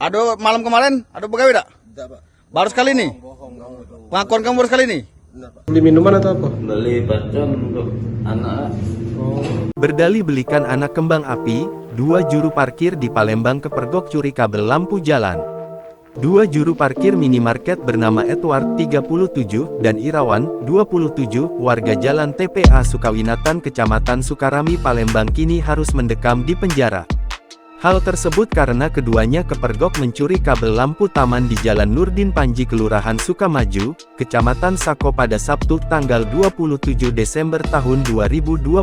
Ada malam kemarin, ada pegawai tak? Tidak, Pak. Baru sekali nih? Bohong kamu itu. Pengakuan kamu baru sekali nih? Benar, Pak. Beli minuman atau apa? Beli bacon untuk anak. Berdalih belikan anak kembang api, dua juru parkir di Palembang kepergok curi kabel lampu jalan. Dua juru parkir minimarket bernama Edward 37 dan Irawan 27 warga Jalan TPA Sukawinatan Kecamatan Sukarami Palembang kini harus mendekam di penjara. Hal tersebut karena keduanya kepergok mencuri kabel lampu taman di Jalan Nurdin Panji Kelurahan Sukamaju, Kecamatan Sako pada Sabtu tanggal 27 Desember tahun 2024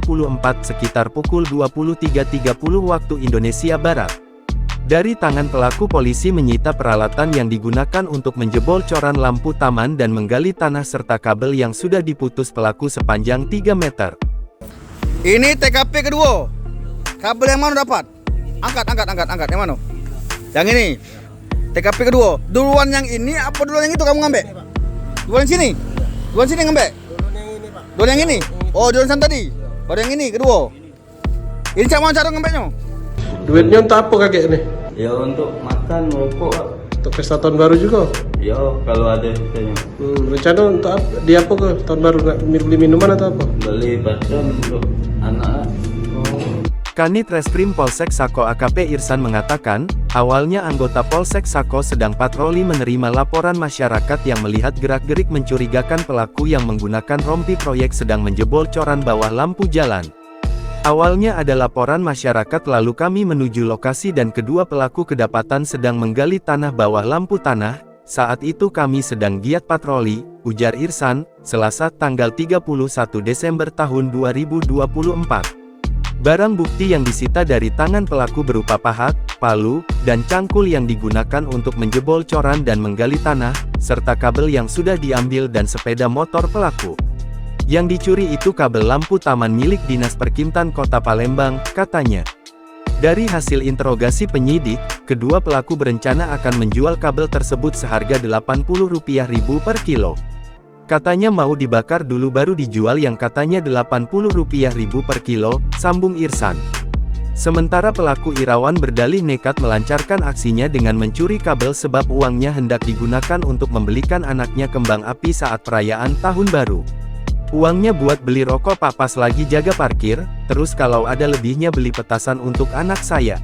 sekitar pukul 23.30 waktu Indonesia Barat. Dari tangan pelaku polisi menyita peralatan yang digunakan untuk menjebol coran lampu taman dan menggali tanah serta kabel yang sudah diputus pelaku sepanjang 3 meter. Ini TKP kedua. Kabel yang mana dapat? Angkat. Yang mana? Yang ini. TKP kedua. Duluan yang ini apa duluan yang itu kamu ngambil? Duluan sini? Duluan sini ngambil? Duluan yang ini? Oh, duluan sana tadi? Baru yang ini, kedua. Ini cak mau cara ngambilnya? Duitnya untuk apa kakek nih? Ya untuk makan, rokok, Pak. Untuk pesta tahun baru juga? Ya kalau ada sisanya. Rencana untuk apa? Di apa ke tahun baru? Nggak beli minuman atau apa? Beli bacon untuk anak. Kanit Reskrim Polsek Sako AKP Irsan mengatakan, awalnya anggota Polsek Sako sedang patroli menerima laporan masyarakat yang melihat gerak-gerik mencurigakan pelaku yang menggunakan rompi proyek sedang menjebol coran bawah lampu jalan. Awalnya ada laporan masyarakat lalu kami menuju lokasi dan kedua pelaku kedapatan sedang menggali tanah bawah lampu tanah. Saat itu kami sedang giat patroli, ujar Irsan, Selasa tanggal 31 Desember tahun 2024. Barang bukti yang disita dari tangan pelaku berupa pahat, palu, dan cangkul yang digunakan untuk menjebol coran dan menggali tanah, serta kabel yang sudah diambil dan sepeda motor pelaku. Yang dicuri itu kabel lampu taman milik Dinas Perkintan Kota Palembang, katanya. Dari hasil interogasi penyidik, kedua pelaku berencana akan menjual kabel tersebut seharga Rp80.000 per kilo. Katanya mau dibakar dulu baru dijual yang katanya Rp80.000 per kilo, sambung Irsan. Sementara pelaku Irawan berdalih nekat melancarkan aksinya dengan mencuri kabel sebab uangnya hendak digunakan untuk membelikan anaknya kembang api saat perayaan Tahun Baru. Uangnya buat beli rokok papas lagi jaga parkir, terus kalau ada lebihnya beli petasan untuk anak saya.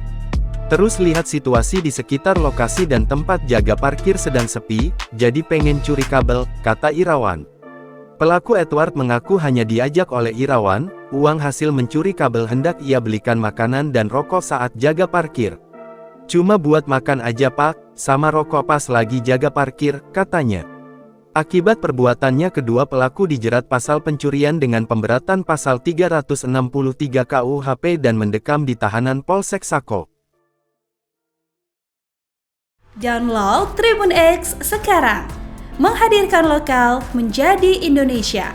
Terus lihat situasi di sekitar lokasi dan tempat jaga parkir sedang sepi, jadi pengen curi kabel, kata Irawan. Pelaku Edward mengaku hanya diajak oleh Irawan, uang hasil mencuri kabel hendak ia belikan makanan dan rokok saat jaga parkir. Cuma buat makan aja Pak, sama rokok pas lagi jaga parkir, katanya. Akibat perbuatannya kedua pelaku dijerat pasal pencurian dengan pemberatan pasal 363 KUHP dan mendekam di tahanan Polsek Sako. Download Tribun X sekarang, menghadirkan lokal menjadi Indonesia.